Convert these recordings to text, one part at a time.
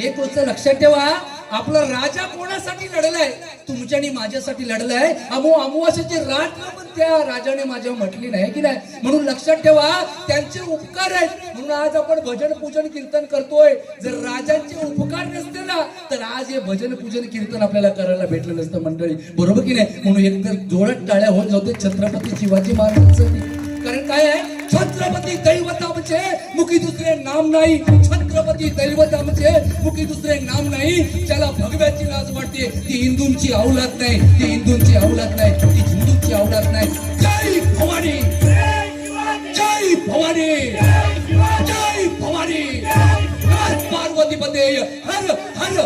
एक गोष्ट लक्षात ठेवा, आपला राजा कोणासाठी लढलाय? तुमच्या आणि माझ्यासाठी लढलाय. अमावास्येची रात्र पण त्या राजाने माझ्या म्हटली नाही की नाही. म्हणून लक्षात ठेवा, त्यांचे उपकार आहेत म्हणून आज आपण भजन पूजन कीर्तन करतोय. जर राजांचे उपकार नसते ना तर आज हे भजन पूजन कीर्तन आपल्याला करायला भेटलं नसतं मंडळी, बरोबर की नाही. म्हणून एकतर जोरात टाळ्या होत जाते छत्रपती शिवाजी महाराजांसाठी. कारण काय आहे, छत्रपती दैवत आमचे मुखी दुसरे नाम नाही. छत्रपती दैवत आमचे मुखी दुसरे नाम नाही. ज्याला भगव्याची लाज वाटते ती हिंदूंची औलाद नाही, ती हिंदूंची औलाद नाही, ती हिंदूंची औलाद नाही. जय भवानी, जय भवानी, जय भवानी, पार्वती पते हर हर.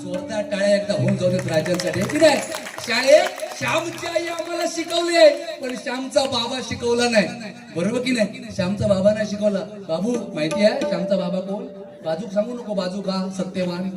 जोरदार टाळ्या एकदा होऊन जाऊ देत राजांसाठी की नाही. शाळेत श्यामची आई आम्हाला शिकवली आहे पण श्यामचा बाबा शिकवला नाही, बरोबर की नाही. श्यामचा बाबा नाही शिकवला. बाबू माहिती आहे श्यामचा बाबा कोण? बाजूक सांगू नको, बाजू का सत्यवान.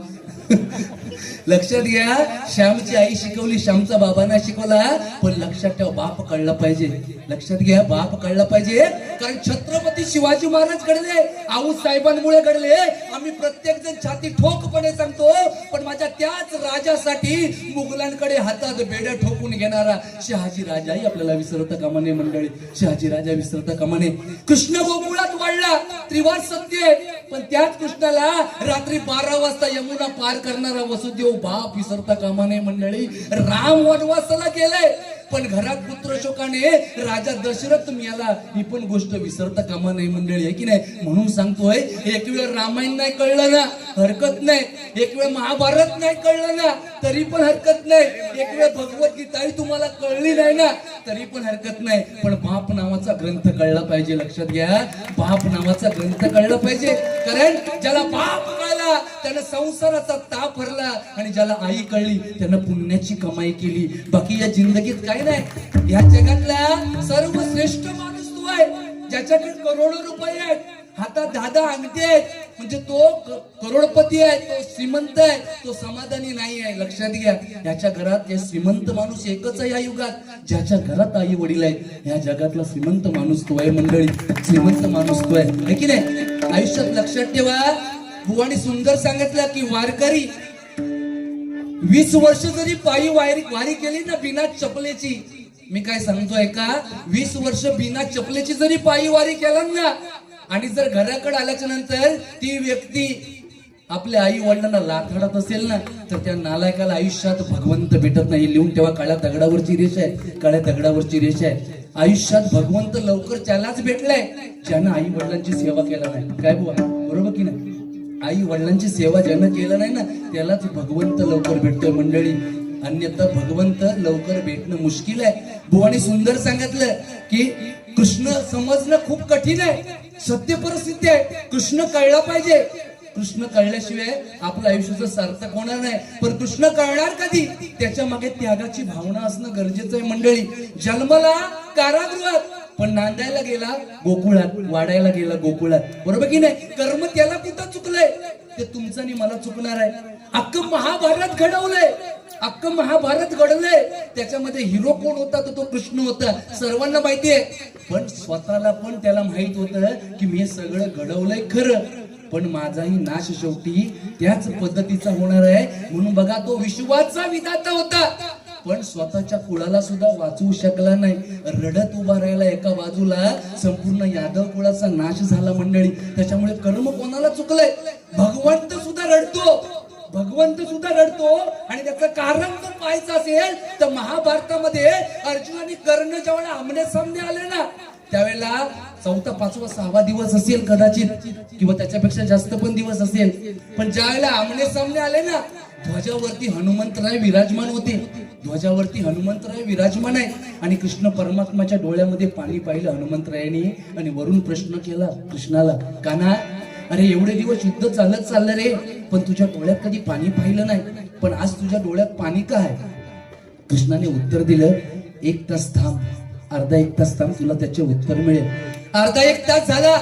लक्षात घ्या, श्यामची आई शिकवली, श्यामचा बाबा नाही शिकवला. पण लक्षात ठेवा, बाप कळला पाहिजे. लक्षात घ्या, बाप कळला पाहिजे. कारण छत्रपती शिवाजी महाराज घडले आऊस साहेबांमुळे घडले. आम्ही प्रत्येक जण छाती ठोकपणे सांगतो, पण माझ्या त्याच राजासाठी मुघलांकडे हातात बेड्या ठोकून घेणारा शहाजी राजाही आपल्याला विसरता कामा नये मंडळी. शहाजी राजा विसरता कामा नये. कृष्ण गोकुळात वाढला, त्रिवार सत्य आहे, पण त्याच कृष्णाला रात्री 12 वाजता यमुना पार करणारा वसुदेव बाप विसरता कामा नये मंडळी. राम वनवासाला गेलाय पण घरात पुत्र शोकाने राजा दशरथ मिळाला, ही पण गोष्ट विसरता कामा नये मंडळी, आहे की नाही. म्हणून सांगतोय, एक वेळ रामायण नाही कळलं ना हरकत नाही, एक वेळ महाभारत नाही कळलं ना तरी पण हरकत नाही, एक वेळ भगवद्गीताही तुम्हाला कळली नाही ना तरी पण हरकत नाही. पण बाप नावाचा ग्रंथ कळला पाहिजे. लक्षात घ्या, बाप नावाचा ग्रंथ कळला पाहिजे. कारण ज्याला बाप कळला त्यानं संसाराचा ताप भरला आणि ज्याला आई कळली त्यानं पुण्याची कमाई केली. बाकी या जिंदगीत काय नाही. या जगातला सर्वश्रेष्ठ माणूस तो आहे ज्याच्याकडे करोडो रुपये आहेत, हातात 10 अंगठी आहेत, म्हणजे तो करोडपती आहे, तो श्रीमंत आहे, तो समाधानी नाही आहे. लक्षात घ्या, याच्या घरात हे श्रीमंत माणूस एकच आहे या युगात, ज्याच्या घरात आई वडील आहेत. या जगातला श्रीमंत माणूस तो आहे मंडळी, श्रीमंत माणूस तो आहे की नाही. आयुष्यात लक्षात ठेवा, बुवानी सुंदर सांगितलं की वारकरी 20 वर्ष जरी पायी वारी केली ना बिना चपलेची, मी काय सांगतोय का, 20 वर्ष बिना चपलेची जरी पायी वारी केला ना आणि जर घराकडे आल्याच्या नंतर ती व्यक्ती आपल्या आई वडिलांना लाथाडत असेल ना तर त्या नालायकाला आयुष्यात भगवंत भेटत नाही. लिहून तेव्हा काळ्या दगडावरची रेष आहे, काळ्या दगडावरची रेष आहे. आयुष्यात भगवंत लवकर त्यालाच भेटलाय ज्यानं आई वडिलांची सेवा केला नाही. काय बुवा, बरोबर की नाही. आई वडिलांची सेवा ज्यानं केलं नाही ना त्यालाच भगवंत लवकर भेटतोय मंडळी, अन्यथा भगवंत लवकर भेटणं मुश्किल आहे. बुवानी सुंदर सांगितलं की कृष्ण समजणं खूप कठीण आहे, सत्य परिस्थिती आहे. कृष्ण कळला पाहिजे. कृष्ण कळल्याशिवाय आपलं आयुष्याचं सार्थक होणार नाही. पण कृष्ण कळणार कधी, त्याच्या मागे त्यागाची भावना असणं गरजेचं आहे मंडळी. जन्माला कारागृहात पण नांदायला गेला गोकुळात, वाढायला गेला गोकुळात, बरोबर की नाही. कर्म त्याला कुठं चुकलंय ते तुमचं आणि मला चुकणार आहे. अख्खं महाभारत घडवलंय, अख्खं महाभारत घडलंय, त्याच्यामध्ये हिरो कोण होता तर तो कृष्ण होता, सर्वांना माहिती आहे. पण स्वतःला पण त्याला माहित होतं की मी हे सगळं घडवलंय खरं, पण माझाही नाश शेवटी त्याच पद्धतीचा होणार आहे. म्हणून बघा, तो विश्वाचा विधाता होता पण स्वतःच्या कुळाला सुद्धा वाचवू शकला नाही. रडत उभा राहिला एका बाजूला, संपूर्ण यादव कुळाचा नाश झाला मंडळी. त्याच्यामुळे कर्म कोणाला चुकलंय, भगवंत सुद्धा रडतो, भगवंत सुद्धा रडतो. आणि त्याचं कारण जर पाहायचं असेल तर महाभारतामध्ये अर्जुन आणि कर्ण जेव्हा आमने सामने आले ना त्यावेळेला 4था 5वा 6वा दिवस असेल कदाचित, किंवा त्याच्यापेक्षा जास्त पण दिवस असेल. पण ज्या वेळेला आमने सामने आले ना, ध्वजावरती हनुमंतराय विराजमान होते, ध्वजावरती हनुमंतराय विराजमान आहे. आणि कृष्ण परमात्माच्या डोळ्यामध्ये पाणी पाहिलं हनुमंतरायाने आणि वरून प्रश्न केला कृष्णाला, कान्हा अरे एवढे दिवस युद्ध चालत चाललं रे, पण तुझ्या डोळ्यात कधी पाणी पाहिलं नाही, पण आज तुझ्या डोळ्यात पाणी का आहे. कृष्णाने उत्तर दिलं, 1 तास थांब, अर्धा 1 तास थांब, तुला त्याचे उत्तर मिळेल. अर्धा 1 तास झाला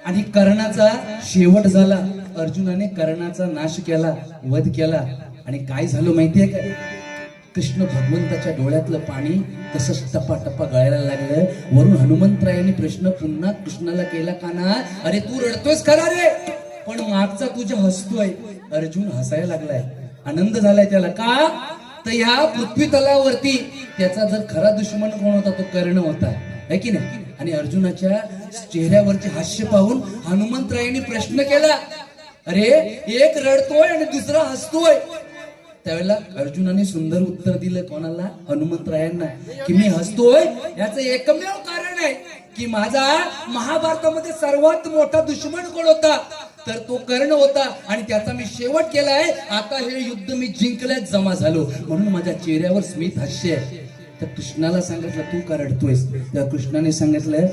आणि कर्णाचा शेवट झाला. अर्जुनाने कर्णाचा नाश केला, वध केला. आणि काय झालं माहितीये का, कृष्ण भगवंताच्या डोळ्यातलं पाणी तसंच टपाटपा गळायला लागलं. वरून हनुमंतरायाने प्रश्न पुन्हा कृष्णाला केला, कान्हा अरे तू रडतोयस खरा रे, पण मागचा तुझ्या हसतोय. अर्जुन हसायला लागलाय, आनंद झालाय त्याला. का तर ह्या पृथ्वी तलावरती त्याचा जर खरा दुश्मन कोण होता तो कर्ण होता, है की नाही. आणि अर्जुनाच्या चेहऱ्यावरचे हास्य पाहून हनुमंतरायांनी प्रश्न केला, अरे एक रडतोय आणि दुसरा हसतोय. त्यावेळेला अर्जुनाने सुंदर उत्तर दिलं, कोणाला? हनुमंतरायांना, की मी हसतोय याचं एकमेव कारण आहे की माझा महाभारतामध्ये सर्वात मोठा दुश्मन कोण होता तर तो कर्ण होता आणि त्याचा मी शेवट केलाय. आता हे युद्ध मी जिंकल्याच जमा झालो, म्हणून माझ्या चेहऱ्यावर स्मित हास्य आहे. तर कृष्णाला सांगितलं, तू का रडतोयस? त्या कृष्णाने सांगितलं,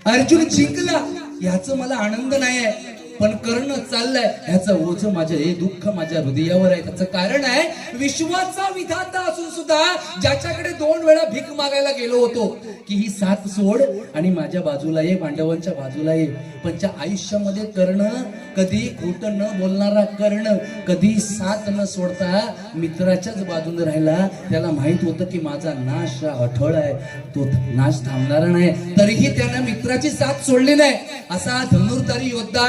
अर्जुन जिंकला याचं मला आनंद नाही आहे, पण कर्ण चाललाय ह्याचं ओझ माझ्या, हे दुःख माझ्या हृदयावर आहे. त्याचं कारण आहे, विश्वाचा विधाता असून सुद्धा ज्याच्याकडे 2 वेळा भीक मागायला गेलो होतो की ही साथ सोड आणि माझ्या बाजूला ये, पांडवांच्या बाजूला ये. पण त्या आयुष्यामध्ये कर्ण, कधी खोटं न बोलणारा कर्ण, कधी साथ न सोडता मित्राच्याच बाजूने राहिला. त्याला माहित होतं की माझा नाश अठळ आहे, तो नाश थांबणारा नाही, तरीही त्यानं मित्राची साथ सोडली नाही. असा धनुर्धारी योद्धा,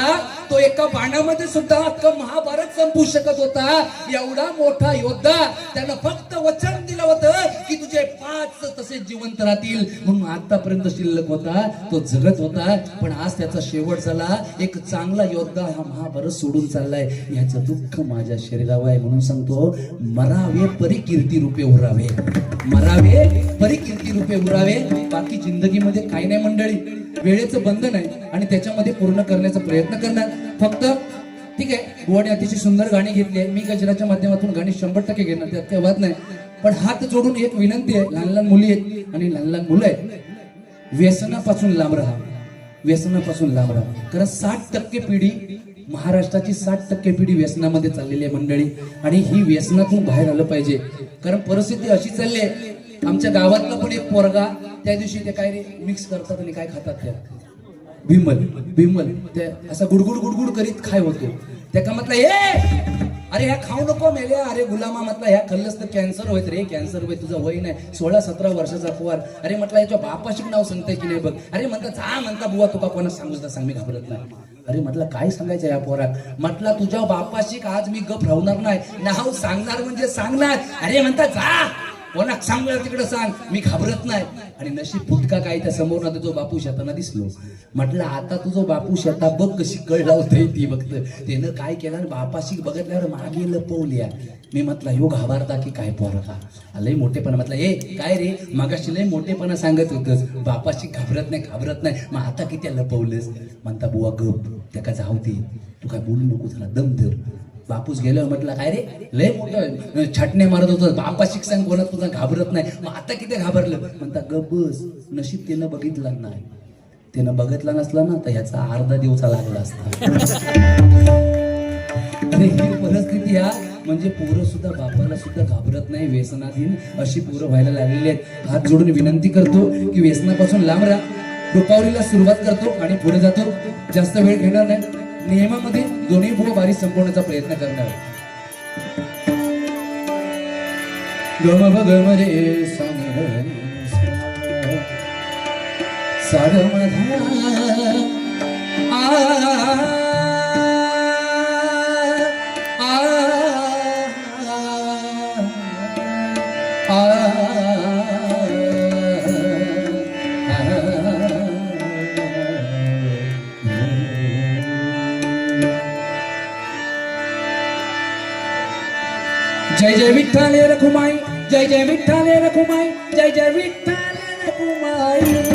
तो एका बाणामध्ये सुद्धा अख्खं महाभारत संपू शकत होता. एवढा मोठा योद्धा, त्यानं फक्त वचन दिलं होतं की तुझे 5 तसेच जिवंत राहतील, म्हणून आतापर्यंत शिल्लक होता, तो जगत होता. पण आज त्याचा शेवट झाला. एक चांगला योद्धा हा महाभारत सोडून चाललाय, याचं दुःख माझ्या शरीरावर आहे. म्हणून सांगतो, मरावे परी कीर्ती रूपे उरावे, मरावे परी कीर्ती रूपे उरावे. बाकी जिंदगीमध्ये काही नाही मंडळी, वेळेचं बंधन आहे आणि त्याच्यामध्ये पूर्ण करण्याचा प्रयत्न करणार. फक्त ठीक आहे, गोवाने अतिशय सुंदर गाणी घेतली आहे, मी गजराच्या माध्यमातून गाणी 100% घेणार, त्यात काही वाद नाही. पण हात जोडून एक विनंती आहे, लहान लहान मुली आहेत आणि लहान लहान मुलं आहेत, व्यसनापासून लांब राहा, व्यसनापासून लांब राहा. कारण 60% पिढी, महाराष्ट्राची 60% पिढी व्यसनामध्ये चाललेली आहे मंडळी. आणि ही व्यसनातून बाहेर आलं पाहिजे. कारण परिस्थिती अशी चालली आहे, आमच्या गावातला पण एक पोरगा, त्या दिवशी ते काय रे मिक्स करतात आणि काय खातात, त्या बिमल ते असं गुडगुड गुडगुड करीत खाय होतो. त्या म्हटलं, ए अरे ह्या खाऊ नको मेल्या, अरे गुलामा, म्हटलं ह्या खाल्लंस तर कॅन्सर होत रे, कॅन्सर होय, तुझं वय नाही 16-17 वर्षाचा पोर. अरे म्हटलं, याच्या बापाशी नाव सांगताय की नाही बघ. अरे म्हणता, जा म्हणता बुवा, तुका कोणा सांगू तर सांग, मी घाबरत नाही. अरे म्हटलं, काय सांगायचं या पोरात? म्हटलं, तुझ्या बापाशी आज मी गप राहणार नाही, नाव सांगणार म्हणजे सांगणार. अरे म्हणता, जा कोणाक सांगणार तिकडे सांग, मी घाबरत नाही. आणि नशीब फुटका काय, त्या समोर ना तुझं बापू शेताना दिसलो. म्हटलं, आता तुझं बापू शेता बघ कशी कळ लावतय ती बघत. त्यानं काय केलं, बापाशी बघितल्यावर मागे लपवल्या. मी म्हटलं, ह्यो घाबरता की काय पोरका, लय मोठेपणा. म्हटलं, ए काय रे, मागाशी लय मोठेपणा सांगत होतस, बापाशी घाबरत नाही, मग आता किती लपवलंस? म्हणता, बुवा गप, त्या का जाऊ दे, तू काय बोलू नको, झाला दम धर. बापूस गेल्यावर म्हटलं, काय रे लय मोठं छाटणे मारत होतं, बापा शिक्षण कोणात तुझा घाबरत नाही, मग आता किती घाबरलं? म्हणता, गबस, नशीब त्यानं बघितलं नाही. त्यानं बघितला नसला ना तर ह्याचा अर्धा दिवसा लागला असता. अरे ही परिस्थिती हा, म्हणजे पोरं सुद्धा बापाला सुद्धा घाबरत नाही, व्यसनाधीन अशी पोरं व्हायला लागलेली आहेत. हात जोडून विनंती करतो की व्यसनापासून लांब राहा. रुपावलीला सुरुवात करतो आणि पुढे जातो, जास्त वेळ घेणार नाही. नियमामध्ये दोन्ही बुवा बारी संपवण्याचा प्रयत्न करणार. गम गम रे साध जय जय विठ्ठल रखुमाई, जय जय विठ्ठल रखुमाई, जय जय विठ्ठल रखुमाई.